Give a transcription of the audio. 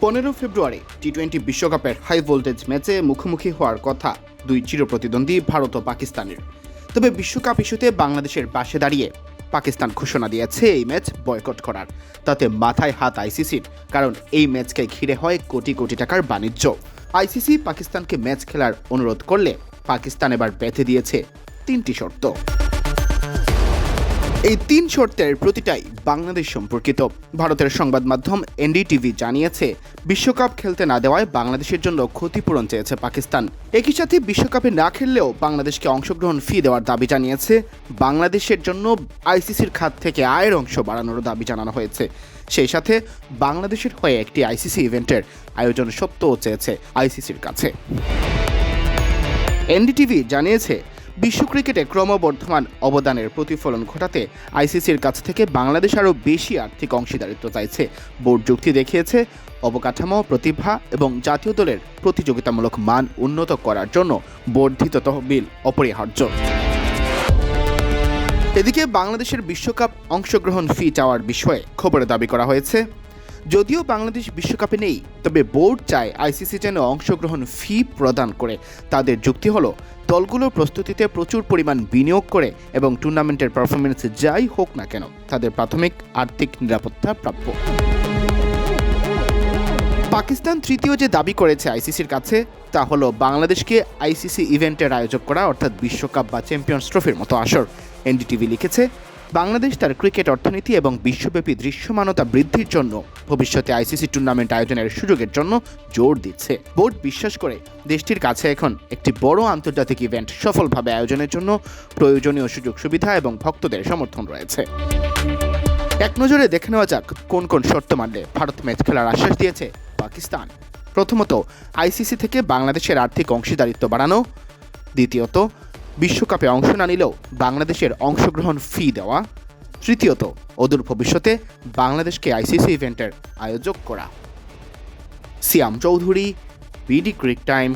15 ফেব্রুয়ারি টি-20 বিশ্বকাপের high voltage ম্যাচে মুখোমুখি হওয়ার কথা দুই চিরপ্রতিদ্বন্দ্বী ভারত ও পাকিস্তানের। তবে বিশ্বকাপ ইস্যুতে বাংলাদেশের পাশে দাঁড়িয়ে পাকিস্তান ঘোষণা দিয়েছে এই ম্যাচ বয়কট করার। তাতে মাথায় হাত আইসিসির, কারণ এই ম্যাচকে ঘিরে হয় কোটি কোটি টাকার বাণিজ্য। আইসিসি পাকিস্তানকে ম্যাচ খেলার অনুরোধ করলে পাকিস্তান এবার বেঁধে দিয়েছে 3টি শর্ত। এই 3 শর্তের প্রতিটাই বাংলাদেশ সম্পর্কিত। ভারতের সংবাদ মাধ্যম এনডিটিভি জানিয়েছে, বিশ্বকাপ খেলতে না দেওয়ায় বাংলাদেশের জন্য ক্ষতিপূরণ চেয়েছে পাকিস্তান। একই সাথে বিশ্বকাপে না খেললেও বাংলাদেশকে অংশগ্রহণ ফি দেওয়ার দাবি জানিয়েছে। বাংলাদেশের জন্য আইসিসির খাত থেকে আয়ের অংশ বাড়ানোর দাবি জানানো হয়েছে। সেই সাথে বাংলাদেশের হয়ে একটি আইসিসি ইভেন্টের আয়োজন সত্ত্বেও চেয়েছে আইসিসির কাছে। এনডিটিভি জানিয়েছে, বিশ্ব ক্রিকেটে ক্রমবর্ধমান অবদানের প্রতিফলন ঘটাতে আইসিসির কাছ থেকে বাংলাদেশ আরও বেশি আর্থিক অংশীদারিত্ব চাইছে। বোর্ড যুক্তি দেখিয়েছে, অবকাঠামো, প্রতিভা এবং জাতীয় দলের প্রতিযোগিতামূলক মান উন্নত করার জন্য বর্ধিত তহবিল অপরিহার্য। এদিকে বাংলাদেশের বিশ্বকাপ অংশগ্রহণ ফি চাওয়ার বিষয়ে খবরে দাবি করা হয়েছে, যদিও বাংলাদেশ বিশ্বকাপে নেই, তবে বোর্ড চায় আইসিসি যেন অংশগ্রহণ ফি প্রদান করে। তাদের যুক্তি হলো, দলগুলোর প্রস্তুতিতে প্রচুর পরিমাণ বিনিয়োগ করে এবং টুর্নামেন্টের পারফরমেন্স যাই হোক না কেন তাদের প্রাথমিক আর্থিক নিরাপত্তা প্রাপ্য। পাকিস্তান তৃতীয় যে দাবি করেছে আইসিসির কাছে, তা হলো বাংলাদেশকে আইসিসি ইভেন্টের আয়োজক করা, অর্থাৎ বিশ্বকাপ বা চ্যাম্পিয়ন্স ট্রফির মতো আসর। এনডিটিভি লিখেছে, বাংলাদেশ তার ক্রিকেট অর্থনীতি এবং বিশ্বব্যাপী দৃশ্যমানতা বৃদ্ধির জন্য ভবিষ্যতে আইসিসি টুর্নামেন্ট আয়োজনের সুযোগের জন্য জোর দিচ্ছে। বোর্ড বিশ্বাস করে দেশটির কাছে এখন একটি বড় আন্তর্জাতিক ইভেন্ট সফলভাবে আয়োজনের জন্য প্রয়োজনীয় সুযোগ সুবিধা এবং ভক্তদের সমর্থন রয়েছে। এক নজরে দেখে নেওয়া যাক কোন কোন শর্ত মানলে ভারত ম্যাচ খেলার আশ্বাস দিয়েছে পাকিস্তান। প্রথমত, আইসিসি থেকে বাংলাদেশের আর্থিক অংশীদারিত্ব বাড়ানো। দ্বিতীয়ত, বিশ্বকাপে অংশ না নিলেও বাংলাদেশের অংশগ্রহণ ফি দেওয়া। তৃতীয়ত, অদূর ভবিষ্যতে বাংলাদেশকে আইসিসি ইভেন্টের আয়োজক করা। সিয়াম চৌধুরী, বিডি ক্রিক টাইম।